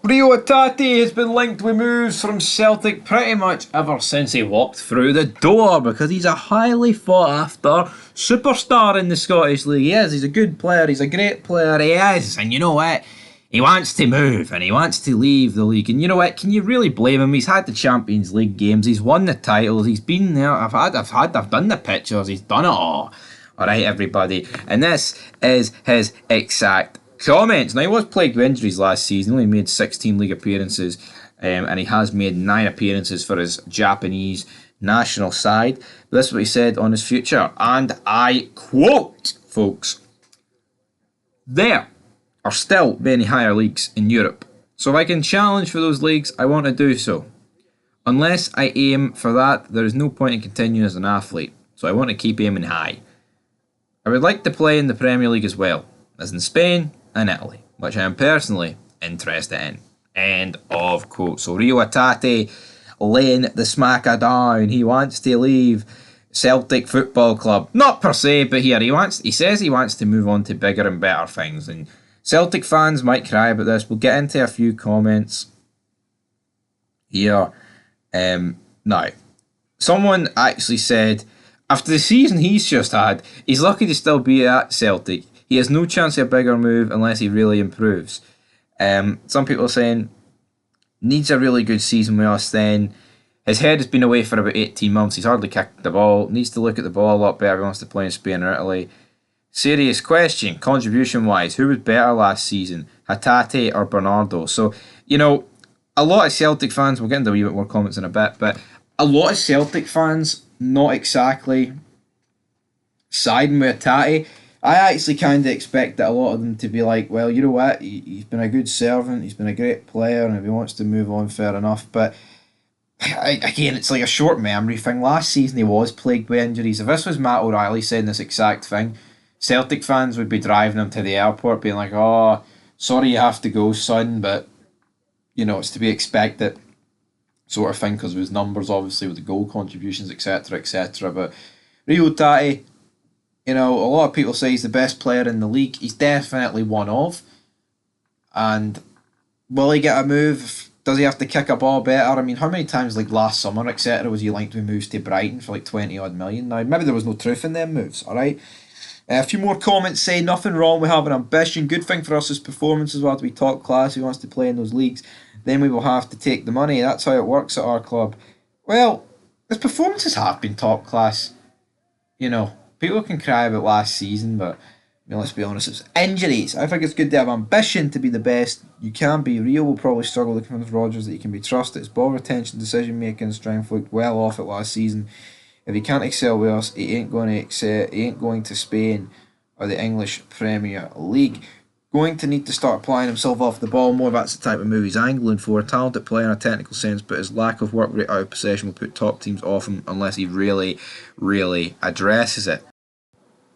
Rio Hatate has been linked with moves from Celtic pretty much ever since he walked through the door because he's a highly fought after superstar in the Scottish League. He is, he's a good player, he's a great player, he is. And you know what? He wants to move and he wants to leave the league. And you know what? Can you really blame him? He's had the Champions League games, he's won the titles, he's been there. I've done the pictures, he's done it all. Alright, everybody. And this is his exact comments. Now, he was plagued with injuries last season. He only made 16 league appearances, and he has made 9 appearances for his Japanese national side. But this is what he said on his future, and I quote, folks, "There are still many higher leagues in Europe, so if I can challenge for those leagues, I want to do so. Unless I aim for that, there is no point in continuing as an athlete, so I want to keep aiming high. I would like to play in the Premier League as well, as in Spain and Italy, which I am personally interested in." End of quote. So Rio Hatate laying the smacker down. He wants to leave Celtic Football Club. Not per se, but here he says he wants to move on to bigger and better things. And Celtic fans might cry about this. We'll get into a few comments here. Now, someone actually said, after the season he's just had, he's lucky to still be at Celtic. He has no chance of a bigger move unless he really improves. Some people are saying, needs a really good season with us then. His head has been away for about 18 months. He's hardly kicked the ball. Needs to look at the ball a lot better if he wants to play in Spain or Italy. Serious question, contribution-wise, who was better last season, Hatate or Bernardo? So, you know, a lot of Celtic fans, we'll get into a wee bit more comments in a bit, but a lot of Celtic fans not exactly siding with Hatate. I actually kind of expected a lot of them to be like, well, you know what, he's been a good servant, he's been a great player, and if he wants to move on, fair enough. But again, it's like a short memory thing. Last season he was plagued with injuries. If this was Matt O'Reilly saying this exact thing, Celtic fans would be driving him to the airport being like, oh, sorry you have to go, son, but, you know, it's to be expected sort of thing because of his numbers, obviously, with the goal contributions, etc., etc. But Rio Hatate, you know, a lot of people say he's the best player in the league. He's definitely one of. And will he get a move? Does he have to kick a ball better? I mean, how many times, like last summer, etc., was he linked with moves to Brighton for like 20 odd million? Now, maybe there was no truth in them moves, alright? A few more comments say, nothing wrong with having ambition. Good thing for us as performance as well to be top class. Who wants to play in those leagues? Then we will have to take the money. That's how it works at our club. Well, his performances have been top class. You know, people can cry about last season, but I mean, let's be honest, it's injuries. I think it's good to have ambition to be the best you can be. Rio will probably struggle to convince Rodgers that he can be trusted. His ball retention, decision making, strength looked well off it last season. If he can't excel with us, he ain't going to excel. He ain't going to Spain or the English Premier League. Going to need to start applying himself off the ball more. That's the type of move he's angling for. A talented player in a technical sense, but his lack of work rate out of possession will put top teams off him unless he really, really addresses it.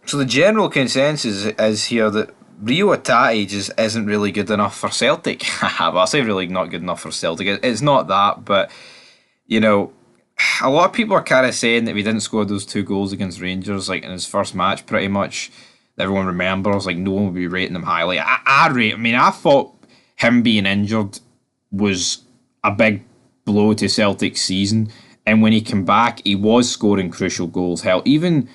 So the general consensus is here that Rio Hatate just isn't really good enough for Celtic. Well, I say really not good enough for Celtic. It's not that, but, you know, a lot of people are kind of saying that if he didn't score those 2 goals against Rangers, like in his first match, pretty much, everyone remembers, like no one would be rating him highly. I thought him being injured was a big blow to Celtic's season, and when he came back, he was scoring crucial goals. Hell, even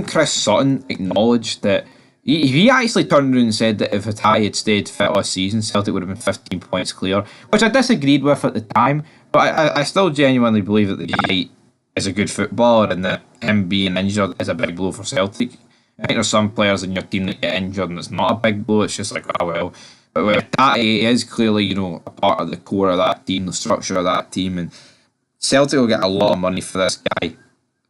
Chris Sutton acknowledged that he actually turned around and said that if Hatate had stayed fit all season, Celtic would have been 15 points clear, which I disagreed with at the time, but I still genuinely believe that the guy is a good footballer and that him being injured is a big blow for Celtic. I think there's some players in your team that get injured and it's not a big blow, it's just like, oh well. But with Hatate, he is clearly, you know, a part of the core of that team, the structure of that team, and Celtic will get a lot of money for this guy.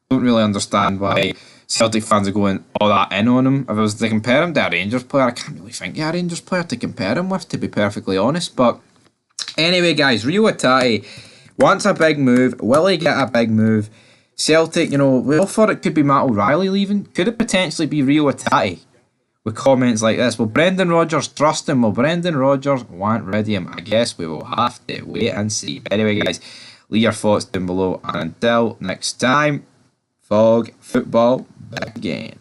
Don't really understand why Celtic fans are going all that in on him. If I was to compare him to a Rangers player, I can't really think of a Rangers player to compare him with, to be perfectly honest. But anyway, guys, Rio Hatate wants a big move. Will he get a big move? Celtic, you know, we all thought it could be Matt O'Reilly leaving. Could it potentially be Rio Hatate? With comments like this, will Brendan Rodgers trust him? Will Brendan Rodgers want rid of him? I guess we will have to wait and see. But anyway, guys, leave your thoughts down below. And until next time, Fog Football back again.